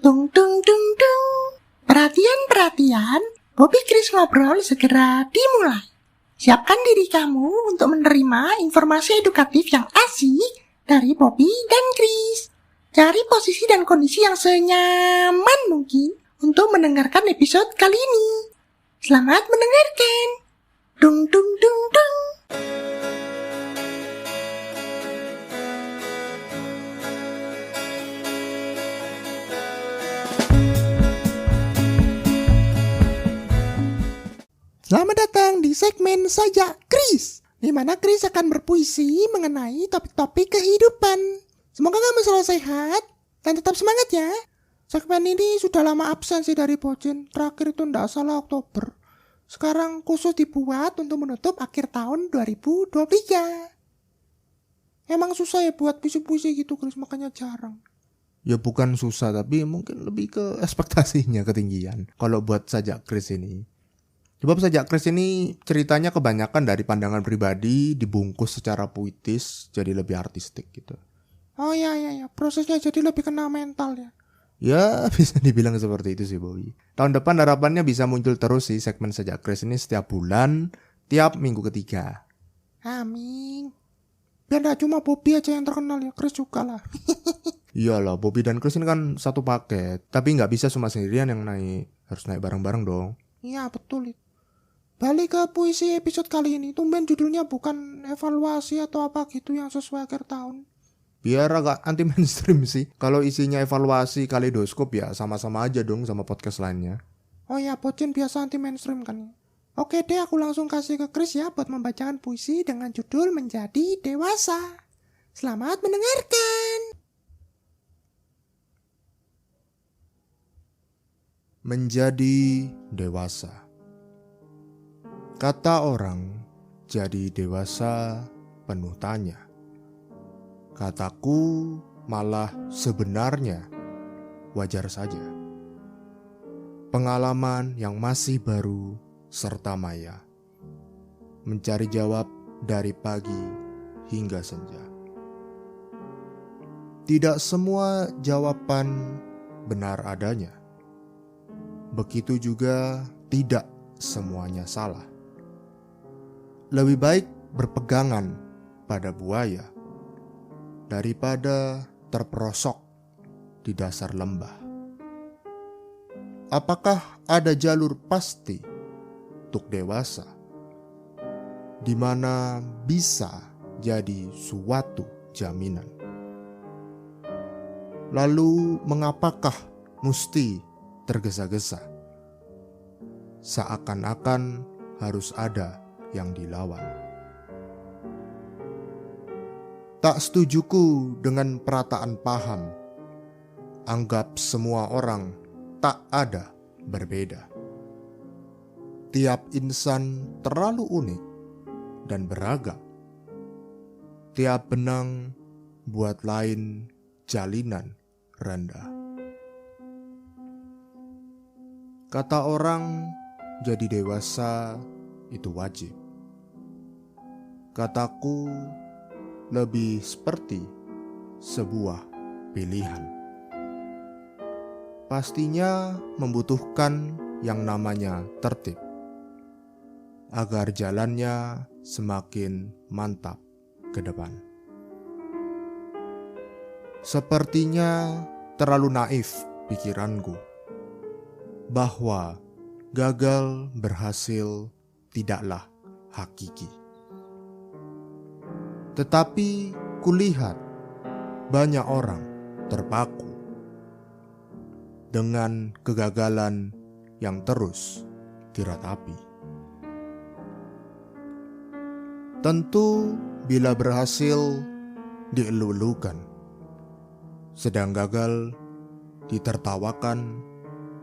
Tung tung tung tung. Perhatian, Bobby Chris ngobrol segera dimulai. Siapkan diri kamu untuk menerima informasi edukatif yang asik dari Bobby dan Chris. Cari posisi dan kondisi yang senyaman mungkin untuk mendengarkan episode kali ini. Selamat mendengarkan. Dung dung dung dung. Selamat datang di segmen Saja Chris, di mana Chris akan berpuisi mengenai topik-topik kehidupan. Semoga kamu selalu sehat dan tetap semangat ya. Segmen ini sudah lama absen sih dari Bojen. Terakhir itu ndak salah Oktober. Sekarang khusus dibuat untuk menutup akhir tahun 2023. Emang susah ya buat puisi-puisi gitu Chris, makanya jarang. Ya bukan susah, tapi mungkin lebih ke ekspektasinya ketinggian kalau buat Saja Chris ini. Sebab Saja Chris ini ceritanya kebanyakan dari pandangan pribadi dibungkus secara puitis jadi lebih artistik gitu. Oh iya, prosesnya jadi lebih kena mental ya. Ya bisa dibilang seperti itu sih Bowie. Tahun depan harapannya bisa muncul terus sih segmen Saja Chris ini setiap bulan, tiap minggu ketiga. Amin. Biar gak cuma Bobby aja yang terkenal ya, Chris juga lah. Iyalah, Bobby dan Chris ini kan satu paket. Tapi gak bisa cuma sendirian yang naik. Harus naik bareng-bareng dong. Iya betul itu. Balik ke puisi episode kali ini, tumben judulnya bukan evaluasi atau apa gitu yang sesuai akhir tahun. Biar agak anti mainstream sih. Kalau isinya evaluasi kaleidoskop ya sama-sama aja dong sama podcast lainnya. Oh ya, Bocin biasa anti mainstream kan. Oke deh, aku langsung kasih ke Chris ya buat membacakan puisi dengan judul Menjadi Dewasa. Selamat mendengarkan. Menjadi dewasa. Kata orang, jadi dewasa penuh tanya. Kataku malah sebenarnya wajar saja. Pengalaman yang masih baru serta maya. Mencari jawab dari pagi hingga senja. Tidak semua jawaban benar adanya. Begitu juga tidak semuanya salah. Lebih baik berpegangan pada buaya daripada terperosok di dasar lembah. Apakah ada jalur pasti untuk dewasa di mana bisa jadi suatu jaminan? Lalu mengapakah mesti tergesa-gesa? Seakan-akan harus ada yang dilawan. Tak setujuku dengan perataan paham. Anggap semua orang tak ada berbeda. Tiap insan terlalu unik dan beragam. Tiap benang buat lain jalinan rendah. Kata orang, jadi dewasa itu wajib. Kataku lebih seperti sebuah pilihan. Pastinya membutuhkan yang namanya tertib, agar jalannya semakin mantap ke depan. Sepertinya terlalu naif pikiranku bahwa gagal berhasil tidaklah hakiki. Tetapi kulihat banyak orang terpaku dengan kegagalan yang terus diratapi. Tentu bila berhasil dielu-elukan, sedang gagal ditertawakan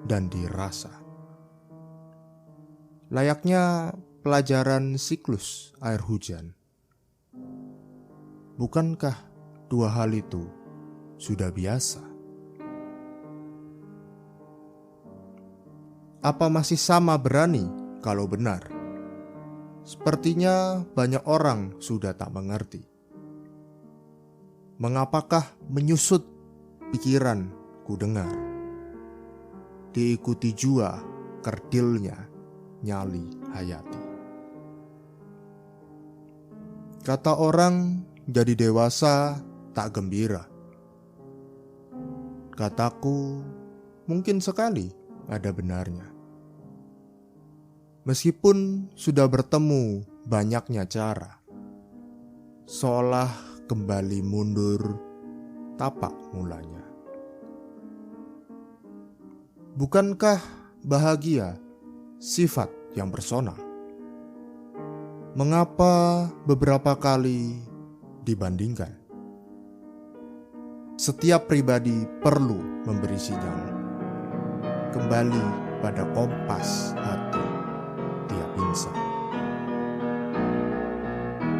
dan dirasa. Layaknya pelajaran siklus air hujan. Bukankah dua hal itu sudah biasa? Apa masih sama berani kalau benar? Sepertinya banyak orang sudah tak mengerti. Mengapakah menyusut pikiran ku dengar? diikuti jua kerdilnya nyali hayati. Kata orang, jadi dewasa tak gembira. Kataku, mungkin sekali ada benarnya. Meskipun sudah bertemu banyaknya cara, seolah kembali mundur tapak mulanya. Bukankah bahagia sifat yang personal? Mengapa beberapa kali dibandingkan? Setiap pribadi perlu memberi sinyal kembali pada kompas hati tiap insan.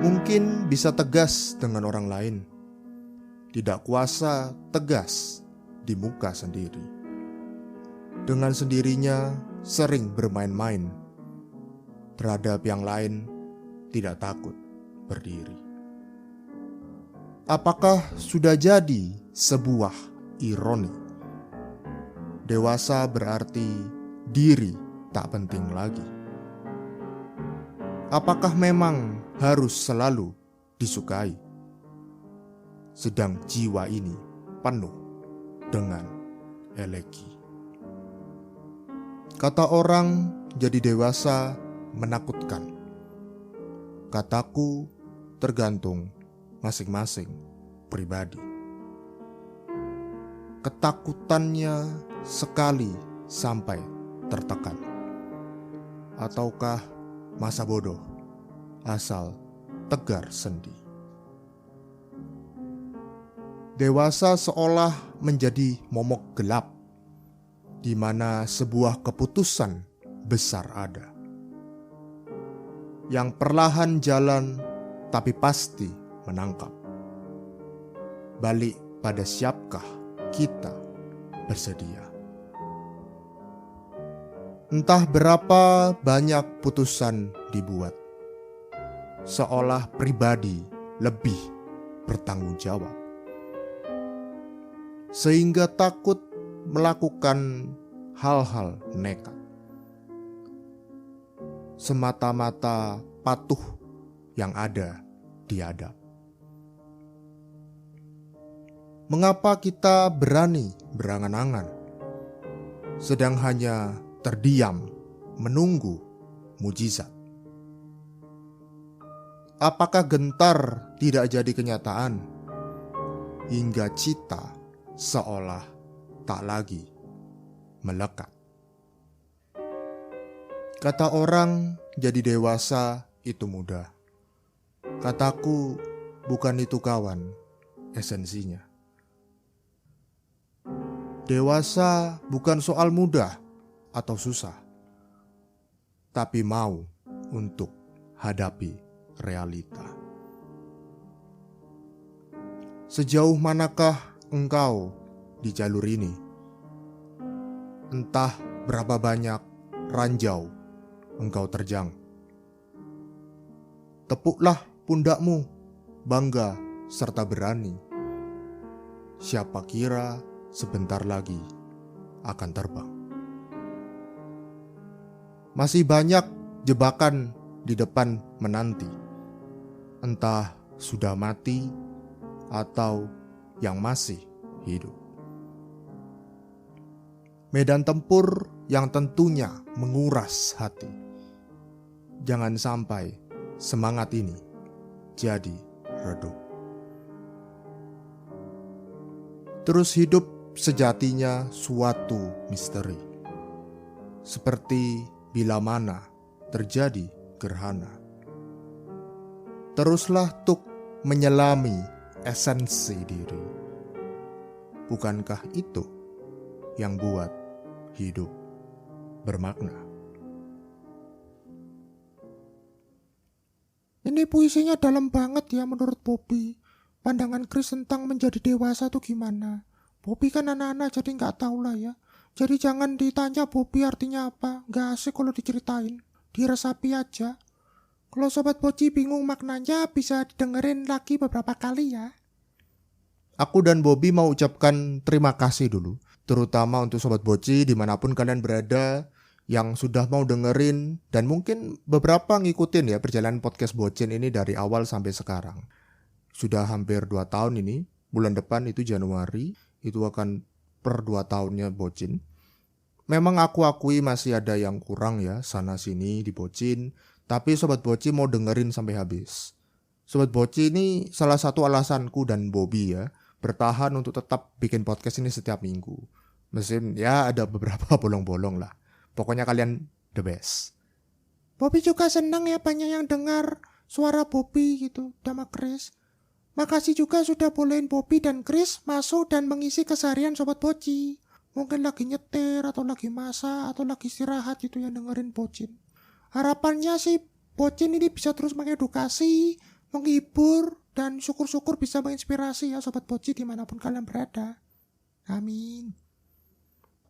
Mungkin bisa tegas dengan orang lain, tidak kuasa tegas di muka sendiri. Dengan sendirinya sering bermain-main terhadap yang lain, tidak takut berdiri. Apakah sudah jadi sebuah ironi? Dewasa berarti diri tak penting lagi. Apakah memang harus selalu disukai? Sedang jiwa ini penuh dengan elegi. Kata orang, jadi dewasa menakutkan. Kataku, tergantung masing-masing pribadi. Ketakutannya sekali sampai tertekan, ataukah masa bodoh asal tegar sendi. Dewasa seolah menjadi momok gelap, di mana sebuah keputusan besar ada, yang perlahan jalan tapi pasti menangkap. Balik pada siapkah kita bersedia? Entah berapa banyak putusan dibuat, seolah pribadi lebih bertanggung jawab, sehingga takut melakukan hal-hal nekat. Semata-mata patuh yang ada diadap. Mengapa kita berani berangan-angan, sedang hanya terdiam menunggu mujizat? Apakah gentar tidak jadi kenyataan, hingga cita seolah tak lagi melekat? Kata orang, jadi dewasa itu mudah. Kataku, bukan itu kawan esensinya. Dewasa bukan soal mudah atau susah, tapi mau untuk hadapi realita. Sejauh manakah engkau di jalur ini? Entah berapa banyak ranjau engkau terjang. Tepuklah pundakmu, bangga serta berani. Siapa kira sebentar lagi akan terbang. Masih banyak jebakan di depan menanti, entah sudah mati atau yang masih hidup. Medan tempur yang tentunya menguras hati. Jangan sampai semangat ini jadi redup. Terus hidup sejatinya suatu misteri, seperti bila mana terjadi gerhana. Teruslah tuk menyelami esensi diri. Bukankah itu yang buat hidup bermakna? Ini puisinya dalam banget ya menurut Bobby. Pandangan Chris tentang menjadi dewasa tuh gimana? Bobby kan anak-anak jadi nggak tahu lah ya. Jadi jangan ditanya Bobby artinya apa. Nggak asik kalau diceritain. Diresapi aja. Kalau Sobat Boci bingung maknanya bisa didengerin lagi beberapa kali ya. Aku dan Bobby mau ucapkan terima kasih dulu terutama untuk Sobat Boci dimanapun kalian berada yang sudah mau dengerin dan mungkin beberapa ngikutin ya perjalanan podcast Bocin ini dari awal sampai sekarang. Sudah hampir 2 tahun ini, bulan depan itu Januari, itu akan per 2 tahunnya Bocin. Memang aku akui masih ada yang kurang ya sana sini di Bocin, tapi Sobat Boci mau dengerin sampai habis. Sobat Boci ini salah satu alasanku dan Bobby ya bertahan untuk tetap bikin podcast ini setiap minggu. Mesin ya ada beberapa bolong-bolong lah. Pokoknya kalian the best. Bobby juga senang ya banyak yang dengar suara Bobby gitu sama Chris. Makasih juga sudah bolehin Bobby dan Chris masuk dan mengisi keseharian Sobat Boci. Mungkin lagi nyetir atau lagi masak atau lagi istirahat gitu yang dengerin Bocin. Harapannya sih Bocin ini bisa terus mengedukasi, menghibur, dan syukur-syukur bisa menginspirasi ya Sobat Boci dimanapun kalian berada. Amin.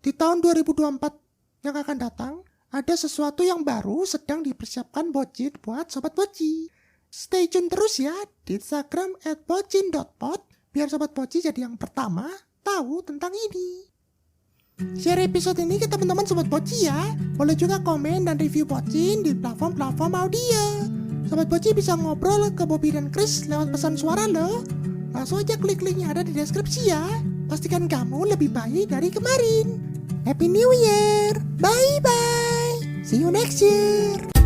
Di tahun 2024 yang akan datang, ada sesuatu yang baru sedang dipersiapkan Bocin buat Sobat Boci. Stay tune terus ya di Instagram @bocin.pod biar Sobat Boci jadi yang pertama tahu tentang ini. Share episode ini ke teman-teman Sobat Boci ya. Boleh juga komen dan review Bocin di platform-platform audio. Sobat Boci bisa ngobrol ke Bobby dan Chris lewat pesan suara loh. Langsung aja klik link yang ada di deskripsi ya. Pastikan kamu lebih baik dari kemarin. Happy New Year. Bye-bye. See you next year.